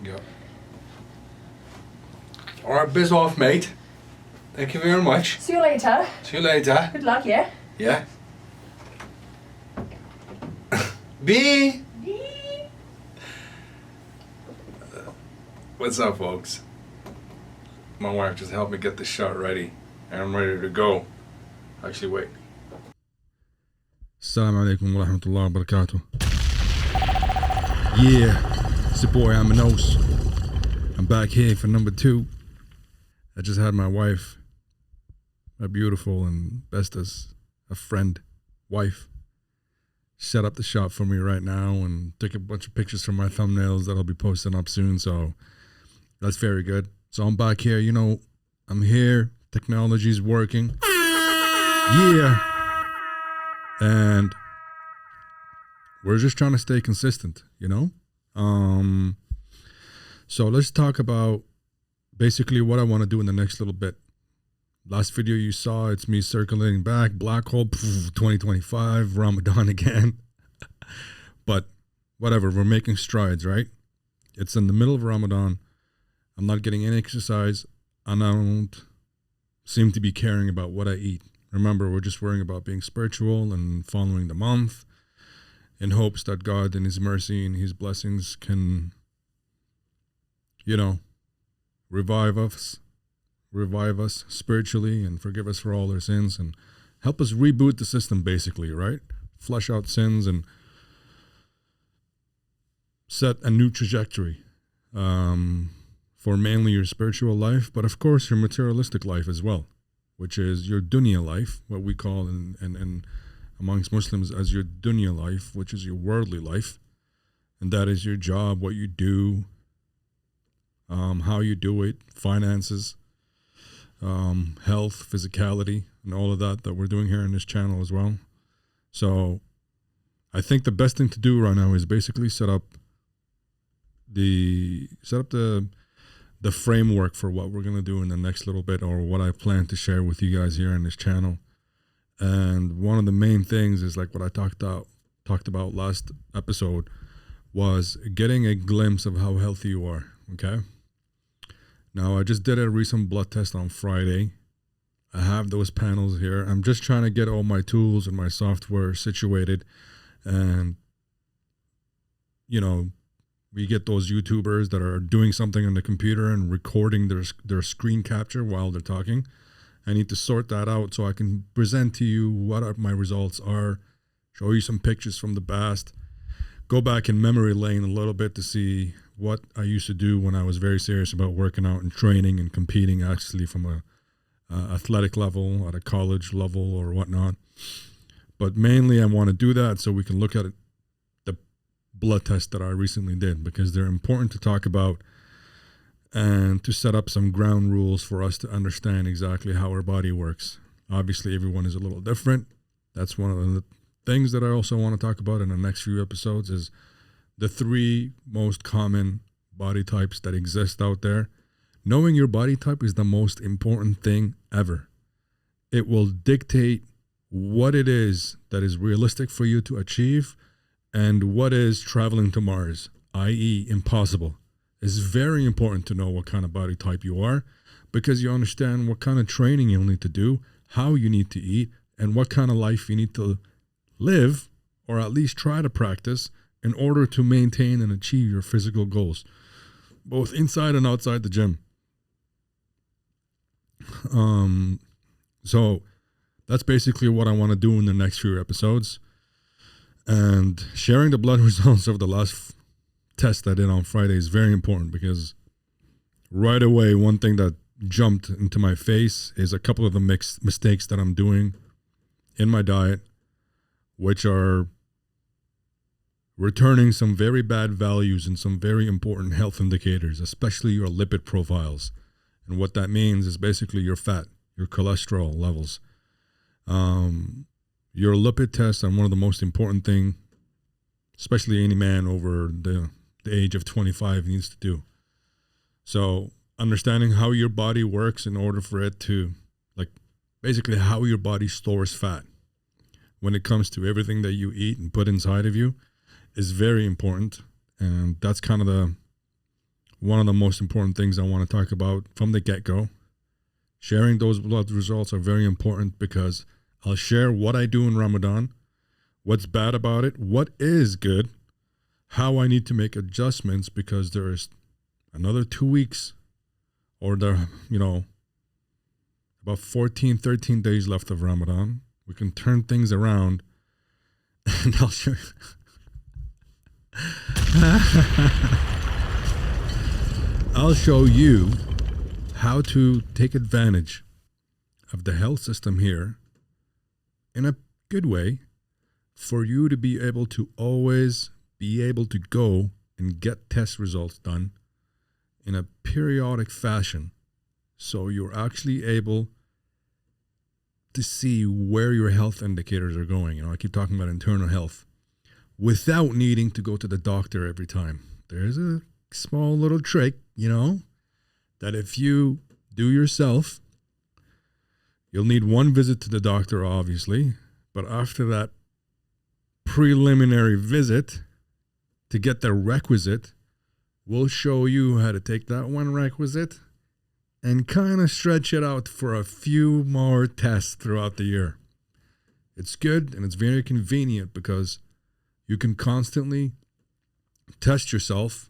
Yeah. All right, biz off, mate. Thank you very much. See you later. See you later. Good luck, yeah? Yeah. B. What's up, folks? My wife just helped me get the shot ready, and I'm ready to go. Actually, wait. Assalamu alaikum wa rahmatullahi wa barakatuh. Yeah, it's your boy Aymenos. I'm back here for number 2. I just had my wife, my beautiful and bestest, a friend, wife, set up the shot for me right now and took a bunch of pictures from my thumbnails that I'll be posting up soon. So that's very good. So I'm back here, I'm here. Technology's working. Yeah. And we're just trying to stay consistent, So let's talk about basically what I want to do in the next little bit. Last video you saw, it's me circulating back, black hole, 2025, Ramadan again. But whatever, we're making strides, right? It's in the middle of Ramadan. I'm not getting any exercise, and I don't seem to be caring about what I eat. Remember, we're just worrying about being spiritual and following the month in hopes that God in his mercy and his blessings can, revive us spiritually and forgive us for all our sins and help us reboot the system, basically, right? Flush out sins and set a new trajectory for mainly your spiritual life, but of course your materialistic life as well, which is your dunya life, what we call in amongst Muslims as your dunya life, which is your worldly life. And that is your job, what you do, how you do it, finances, health, physicality, and all of that we're doing here in this channel as well. So I think the best thing to do right now is basically set up the framework for what we're going to do in the next little bit, or what I plan to share with you guys here in this channel. And one of the main things is like what I talked about last episode was getting a glimpse of how healthy you are. Okay. Now, I just did a recent blood test on Friday. I have those panels here. I'm just trying to get all my tools and my software situated. And, we get those YouTubers that are doing something on the computer and recording their screen capture while they're talking. I need to sort that out so I can present to you what my results are, show you some pictures from the past, go back in memory lane a little bit to see what I used to do when I was very serious about working out and training and competing, actually from a athletic level, at a college level or whatnot. But mainly I want to do that so we can look at the blood test that I recently did, because they're important to talk about and to set up some ground rules for us to understand exactly how our body works. Obviously, everyone is a little different. That's one of the things that I also want to talk about in the next few episodes is the 3 most common body types that exist out there. Knowing your body type is the most important thing ever. It will dictate what it is that is realistic for you to achieve and what is traveling to Mars, i.e. impossible. It's very important to know what kind of body type you are, because you understand what kind of training you'll need to do, how you need to eat, and what kind of life you need to live, or at least try to practice, in order to maintain and achieve your physical goals, both inside and outside the gym. So that's basically what I want to do in the next few episodes. And sharing the blood results of the last test I did on Friday is very important, because right away, one thing that jumped into my face is a couple of the mistakes that I'm doing in my diet, which are returning some very bad values and some very important health indicators, especially your lipid profiles. And what that means is basically your fat, your cholesterol levels. Your lipid tests are one of the most important thing, especially any man over the age of 25 needs to do. So understanding how your body works in order for it to, basically how your body stores fat when it comes to everything that you eat and put inside of you is very important. And that's kind of one of the most important things I want to talk about from the get-go. Sharing those blood results are very important because I'll share what I do in Ramadan, what's bad about it, what is good, how I need to make adjustments because there is another 2 weeks or about 14, 13 days left of Ramadan. We can turn things around and I'll show you. I'll show you how to take advantage of the health system here in a good way for you to be able to always be able to go and get test results done in a periodic fashion. So you're actually able to see where your health indicators are going. I keep talking about internal health without needing to go to the doctor every time. There's a small little trick, that if you do yourself, you'll need one visit to the doctor, obviously. But after that preliminary visit to get the requisite, we'll show you how to take that one requisite and kind of stretch it out for a few more tests throughout the year. It's good and it's very convenient because you can constantly test yourself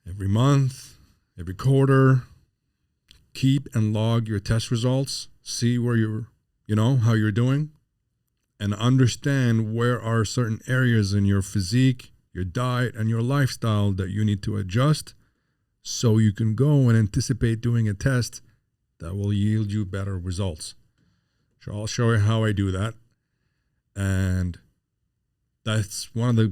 every month, every quarter. Keep and log your test results. See where how you're doing, and understand where are certain areas in your physique, your diet, and your lifestyle that you need to adjust so you can go and anticipate doing a test that will yield you better results. So I'll show you how I do that. And that's one of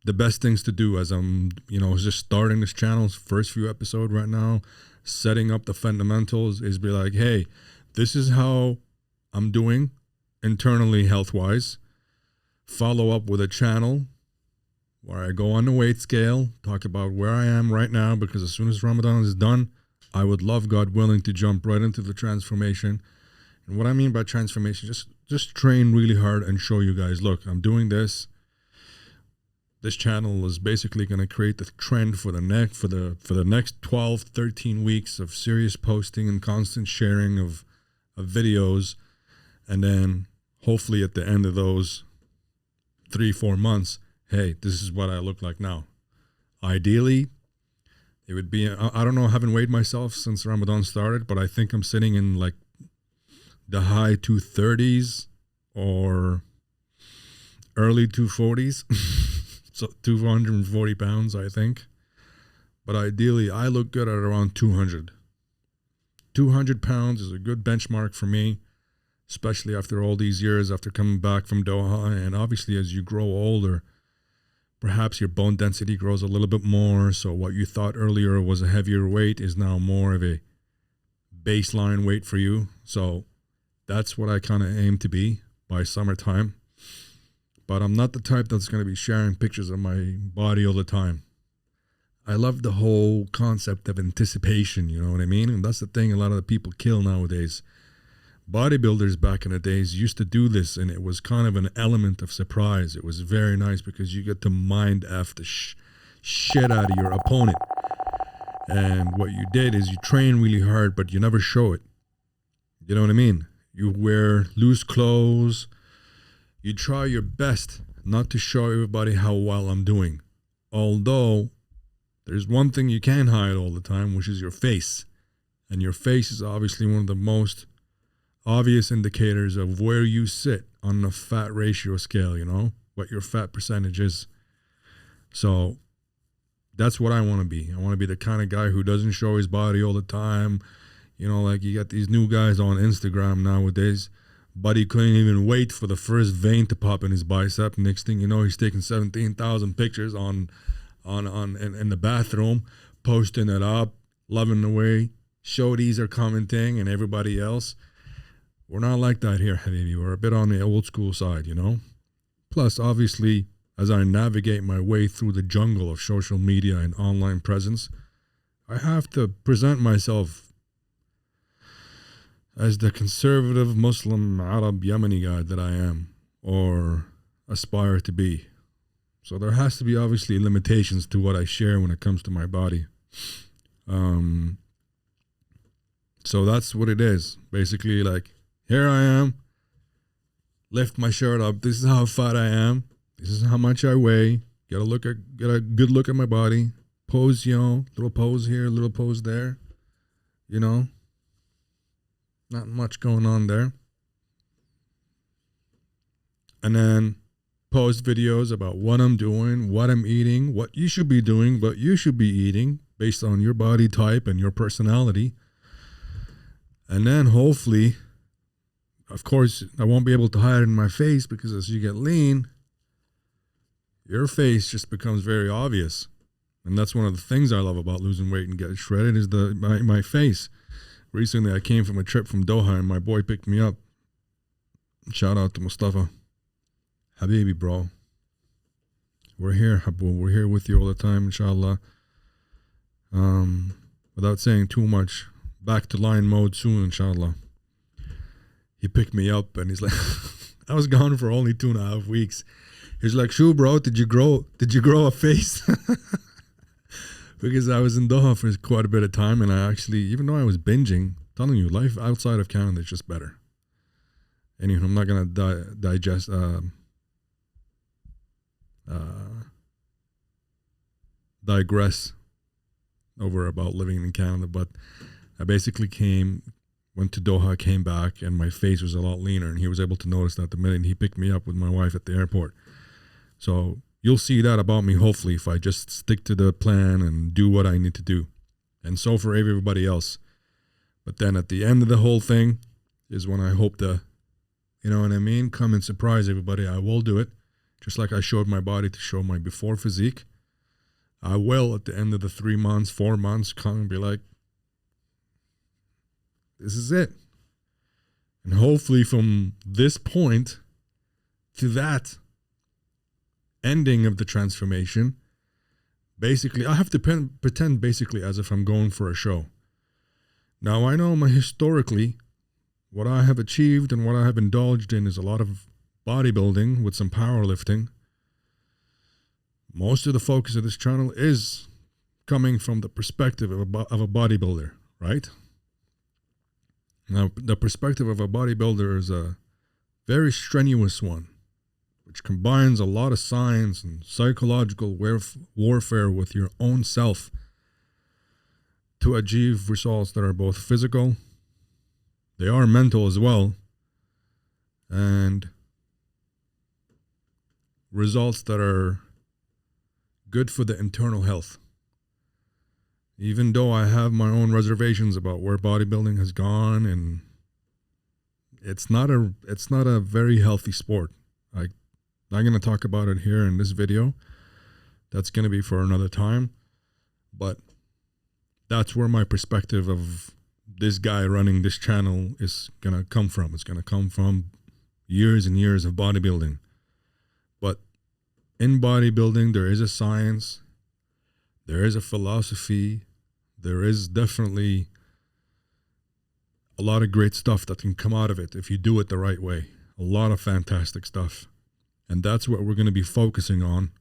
the best things to do as I'm, just starting this channel, first few episodes right now, setting up the fundamentals is be like, hey, this is how I'm doing internally health-wise. Follow up with a channel where I go on the weight scale, talk about where I am right now, because as soon as Ramadan is done, I would love, God willing, to jump right into the transformation. And what I mean by transformation, just train really hard and show you guys, look, I'm doing this. This channel is basically going to create the trend for the next 12, 13 weeks of serious posting and constant sharing of videos. And then hopefully at the end of those 3-4 months, hey, this is what I look like now. Ideally, it would be, I don't know, I haven't weighed myself since Ramadan started, but I think I'm sitting in like the high 230s or early 240s. So 240 pounds, I think. But ideally, I look good at around 200. 200 pounds is a good benchmark for me, especially after all these years, after coming back from Doha. And obviously, as you grow older, perhaps your bone density grows a little bit more. So what you thought earlier was a heavier weight is now more of a baseline weight for you. So that's what I kind of aim to be by summertime. But I'm not the type that's going to be sharing pictures of my body all the time. I love the whole concept of anticipation, you know what I mean? And that's the thing a lot of the people kill nowadays. Bodybuilders back in the days used to do this, and it was kind of an element of surprise. It was very nice because you get to mind F the shit out of your opponent. And what you did is you train really hard, but you never show it. You know what I mean? You wear loose clothes. You try your best not to show everybody how well I'm doing. Although, there's one thing you can't hide all the time, which is your face. And your face is obviously one of the most obvious indicators of where you sit on the fat ratio scale, what your fat percentage is. So, that's what I want to be. I want to be the kind of guy who doesn't show his body all the time. Like you got these new guys on Instagram nowadays. Buddy couldn't even wait for the first vein to pop in his bicep. Next thing you know, he's taking 17,000 pictures in the bathroom, posting it up, loving the way shorties are commenting and everybody else. We're not like that here, Habibi. We're a bit on the old school side, Plus, obviously, as I navigate my way through the jungle of social media and online presence, I have to present myself as the conservative Muslim Arab Yemeni guy that I am or aspire to be. So there has to be obviously limitations to what I share when it comes to my body. So that's what it is. Basically, like, here I am. Lift my shirt up. This is how fat I am. This is how much I weigh. Get a good look at my body. Pose, little pose here, little pose there. Not much going on there. And then post videos about what I'm doing, what I'm eating, what you should be doing, what you should be eating based on your body type and your personality. And then hopefully, of course, I won't be able to hide it in my face, because as you get lean, your face just becomes very obvious. And that's one of the things I love about losing weight and getting shredded is my face. Recently, I came from a trip from Doha and my boy picked me up. Shout out to Mustafa. Habibi, bro. We're here, Habu. We're here with you all the time, inshallah. Without saying too much, back to lion mode soon, inshallah. He picked me up and he's like, I was gone for only 2.5 weeks. He's like, "Shoo, bro, did you grow a face?" Because I was in Doha for quite a bit of time, and I actually, even though I was binging, I'm telling you, life outside of Canada is just better. Anyway, I'm not gonna digress over about living in Canada, but I basically went to Doha, came back, and my face was a lot leaner, and he was able to notice that the minute he picked me up with my wife at the airport. So you'll see that about me, hopefully, if I just stick to the plan and do what I need to do. And so for everybody else. But then at the end of the whole thing is when I hope to, come and surprise everybody. I will do it. Just like I showed my body to show my before physique. I will, at the end of the 3 months, 4 months, come and be like, this is it. And hopefully from this point to that ending of the transformation, basically, I have to pretend basically as if I'm going for a show. Now, I know historically, what I have achieved and what I have indulged in is a lot of bodybuilding with some powerlifting. Most of the focus of this channel is coming from the perspective of a bodybuilder, right? Now, the perspective of a bodybuilder is a very strenuous one, which combines a lot of science and psychological warfare with your own self to achieve results that are both physical, they are mental as well, and results that are good for the internal health. Even though I have my own reservations about where bodybuilding has gone, and it's not a very healthy sport. I'm not going to talk about it here in this video. That's going to be for another time. But that's where my perspective of this guy running this channel is going to come from. It's going to come from years and years of bodybuilding. But in bodybuilding, there is a science. There is a philosophy. There is definitely a lot of great stuff that can come out of it if you do it the right way. A lot of fantastic stuff. And that's what we're going to be focusing on.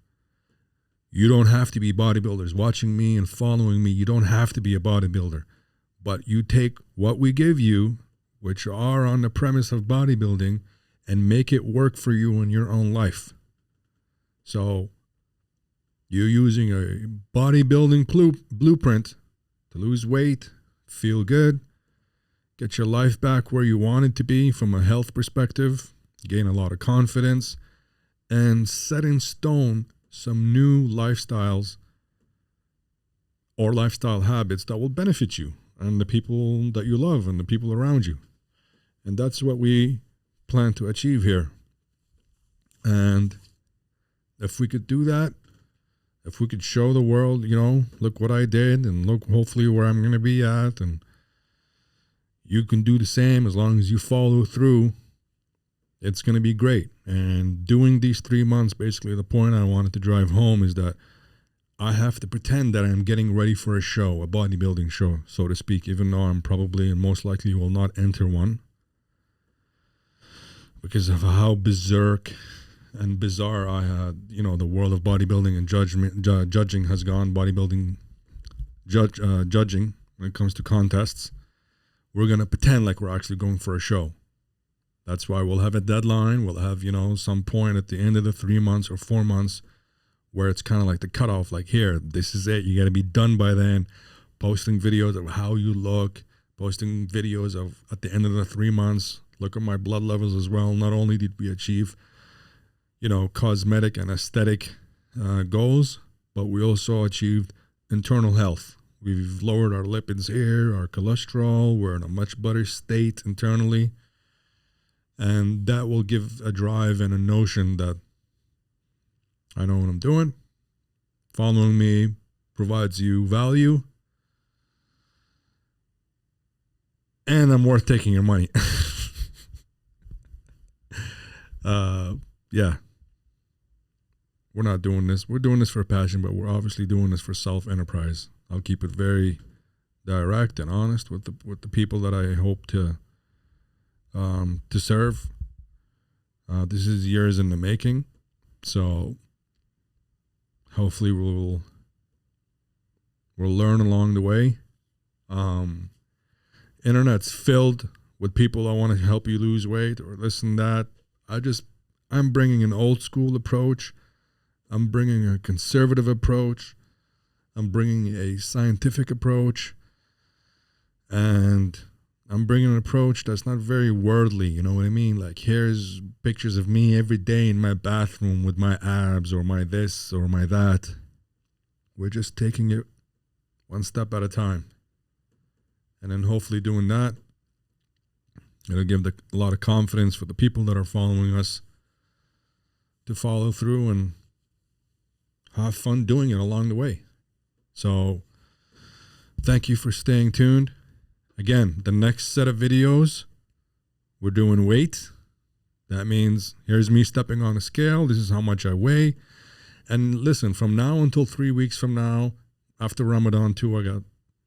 You don't have to be bodybuilders watching me and following me. You don't have to be a bodybuilder. But you take what we give you, which are on the premise of bodybuilding, and make it work for you in your own life. So you're using a bodybuilding blueprint to lose weight, feel good, get your life back where you want it to be from a health perspective, gain a lot of confidence, and set in stone some new lifestyles or lifestyle habits that will benefit you and the people that you love and the people around you. And that's what we plan to achieve here. And if we could do that, if we could show the world, look what I did, and look hopefully where I'm going to be at, and you can do the same as long as you follow through, it's going to be great. And doing these 3 months, basically the point I wanted to drive home is that I have to pretend that I'm getting ready for a show, a bodybuilding show, so to speak, even though I'm probably and most likely will not enter one because of how berserk and bizarre I had, the world of bodybuilding and judging has gone. Bodybuilding judging when it comes to contests. We're going to pretend like we're actually going for a show. That's why we'll have a deadline. We'll have, some point at the end of the 3 months or 4 months where it's kind of like the cutoff, like, here, this is it. You got to be done by then. Posting videos of how you look, posting videos of at the end of the 3 months. Look at my blood levels as well. Not only did we achieve, cosmetic and aesthetic goals, but we also achieved internal health. We've lowered our lipids here, our cholesterol. We're in a much better state internally. And that will give a drive and a notion that I know what I'm doing. Following me provides you value. And I'm worth taking your money. Yeah. We're not doing this. We're doing this for passion, but we're obviously doing this for self-enterprise. I'll keep it very direct and honest with the people that I hope to serve. This is years in the making, so hopefully we'll learn along the way. Internet's filled with people that want to help you lose weight or this and that. I'm bringing an old school approach. I'm bringing a conservative approach. I'm bringing a scientific approach. And I'm bringing an approach that's not very worldly, you know what I mean? Like, here's pictures of me every day in my bathroom with my abs or my this or my that. We're just taking it one step at a time. And then hopefully doing that, it'll give a lot of confidence for the people that are following us to follow through and have fun doing it along the way. So thank you for staying tuned. Again, the next set of videos, we're doing weight. That means here's me stepping on a scale. This is how much I weigh. And listen, from now until 3 weeks from now, after Ramadan too, I got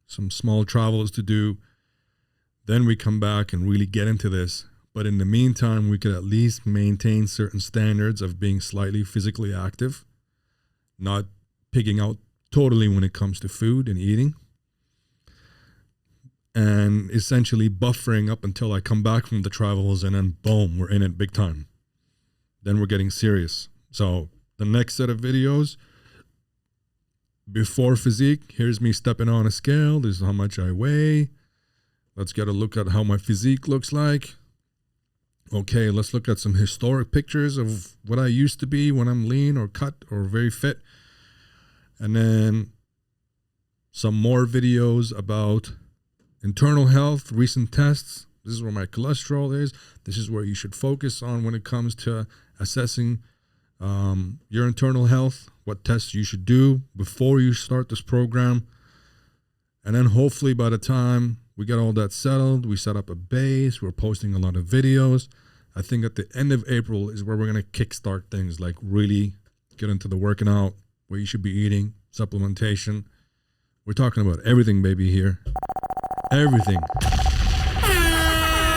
some small travels to do. Then we come back and really get into this. But in the meantime, we could at least maintain certain standards of being slightly physically active, not pigging out totally when it comes to food and eating, and essentially buffering up until I come back from the travels, and then boom, we're in it big time. Then we're getting serious. So the next set of videos, before physique, here's me stepping on a scale. This is how much I weigh. Let's get a look at how my physique looks like. Okay, let's look at some historic pictures of what I used to be when I'm lean or cut or very fit. And then some more videos about internal health, recent tests. This is where my cholesterol is. This is where you should focus on when it comes to assessing your internal health, what tests you should do before you start this program. And then hopefully by the time we get all that settled, we set up a base, we're posting a lot of videos. I think at the end of April is where we're going to kickstart things, like really get into the working out, what you should be eating, supplementation. We're talking about everything, baby, here. Everything.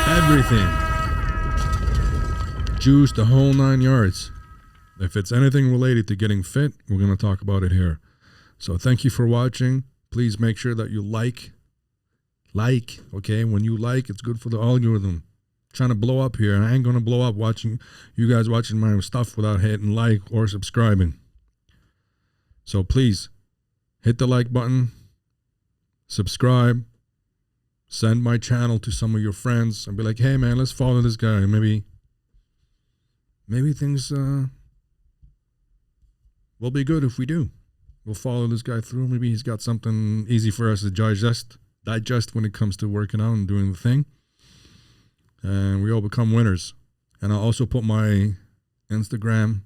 Everything. Juice, the whole 9 yards. If it's anything related to getting fit, we're going to talk about it here. So thank you for watching. Please make sure that you like, okay? When you like, it's good for the algorithm. I'm trying to blow up here, and I ain't going to blow up watching you guys watching my stuff without hitting like or subscribing. So please hit the like button, subscribe, send my channel to some of your friends and be like, hey man, let's follow this guy. Maybe things will be good if we do. We'll follow this guy through. Maybe he's got something easy for us to digest when it comes to working out and doing the thing. And we all become winners. And I'll also put my Instagram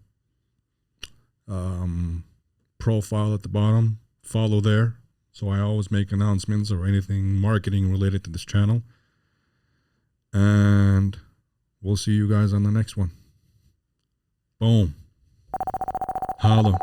profile at the bottom. Follow there. So I always make announcements or anything marketing related to this channel. And we'll see you guys on the next one. Boom. Holla.